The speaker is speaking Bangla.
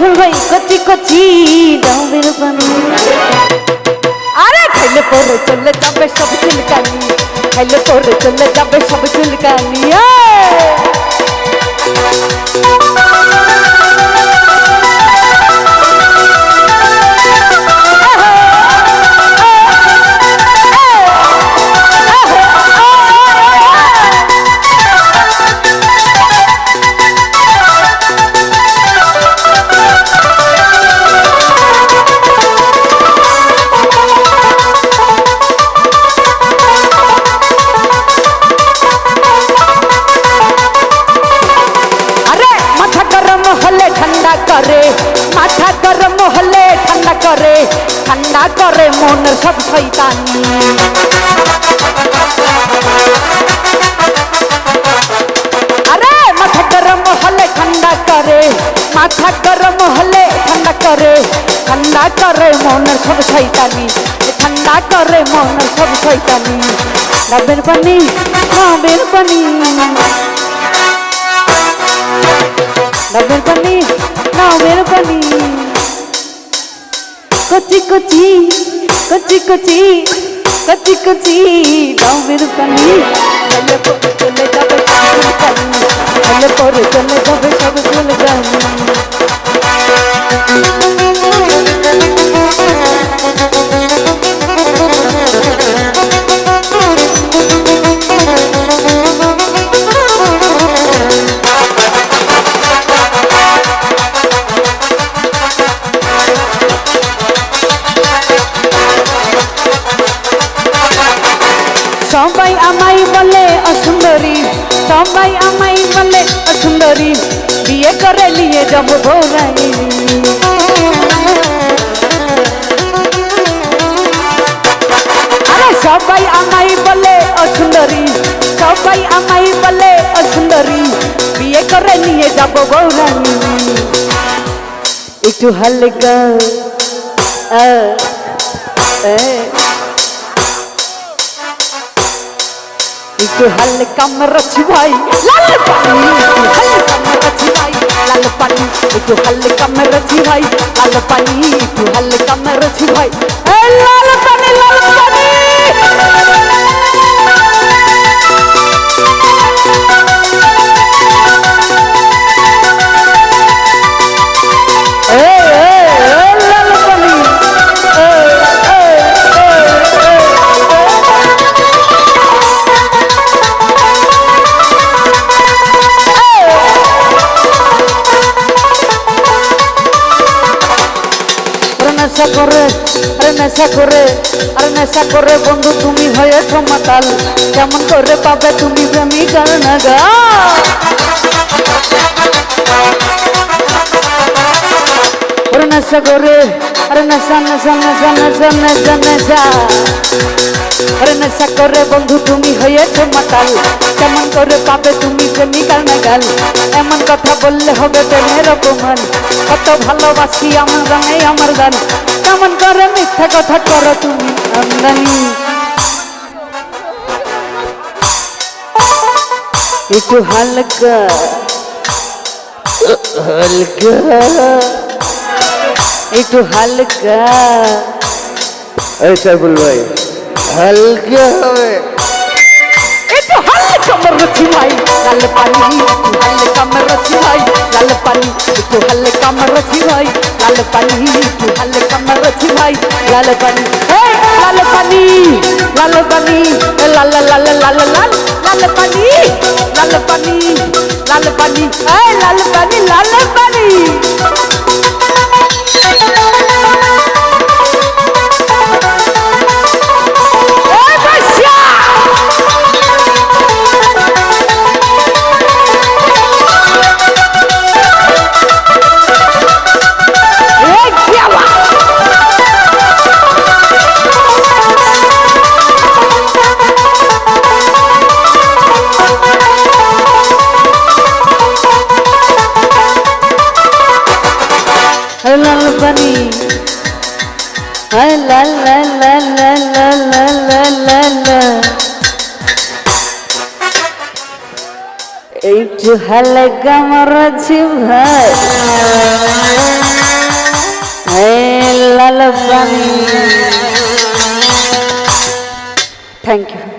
রাসেল ভাই কচি কচি ডাবের পানি। আরে খাইলে পরে চলে যাবে সব চুলকানি, খাইলে পরে চলে যাবে সব চুলকানি। মাথা গরম হলে ঠান্ডা করে, ঠান্ডা করে মনের সব শয়তানি। আরে মাথা গরম হলে ঠান্ডা করে, মাথা গরম হলে ঠান্ডা করে, ঠান্ডা করে মনের সব শয়তানি, ঠান্ডা করে মনের সব শয়তানি। ডাবের পানি, ডাবের পানি, ডাবের পানি, ডাবের পানি। কচি কচি কচি কচি কচি কচি ডাবের পানি। খাইলে পরে চলে যাবে সব চুলকানি, খাইলে পরে চলে যাবে সব চুলকানি। সবাই আমাই বলে অসুন্দরী, সবাই আমাই বলে অসুন্দরী, বিয়ে করে নিয়ে যাব বউরাই। আরে সবাই আমাই বলে অসুন্দরী, সবাই আমাই বলে অসুন্দরী, বিয়ে করে নিয়ে যাব বউরাই। একটু হালকা একটু হালকা মরছি ভাই লাল পানি, হালকা মরছি ভাই লাল পানি, একটু হালকা মরছি ভাই লাল পানি, একটু হালকা মরছি ভাই লাল পানি, লাল পানি। নেশা করে, আরে নেশা করে, আরে নেশা করে বন্ধু তুমি হয়েছ মাতাল, কেমন করে পাবে তুমি প্রেমিকার নাগা। আরে নেশা করে, আরে নেশা নেশা নেশা নেশা নেশা নেশা, আরে নেশা করে বন্ধু তুমি হয়েছ মাতাল, কেমন করে পাবে তুমি প্রেমিকার নাগাল। এমন কথা বললে হবে প্রেমের অপমান, কত ভালোবাসি আমার গানে আমার গান, কেমন করে মিথ্যা কথা করো তুমি আমদানি। একটু হালকা হালকা, একটু হালকা, সাইফুল ভাই হালকা হবে, একটু হালকা মরছি ভাই লাল পানি, একটু হালকা মরছি ভাই লাল পানি, একটু হালকা মরছি ভাই লাল পানি, একটু হালকা মরছি ভাই লাল পানি। লাল পানি, লাল পানি, লাল লাল লাল লাল লাল পানি, লাল পানি, লাল পানি, লাল পানি, লাল পানি। লাল পানি, লা লা লা লা লা লা লা লা লা, একটু হালকা মরছি ভাই। লাল পানি। Thank you.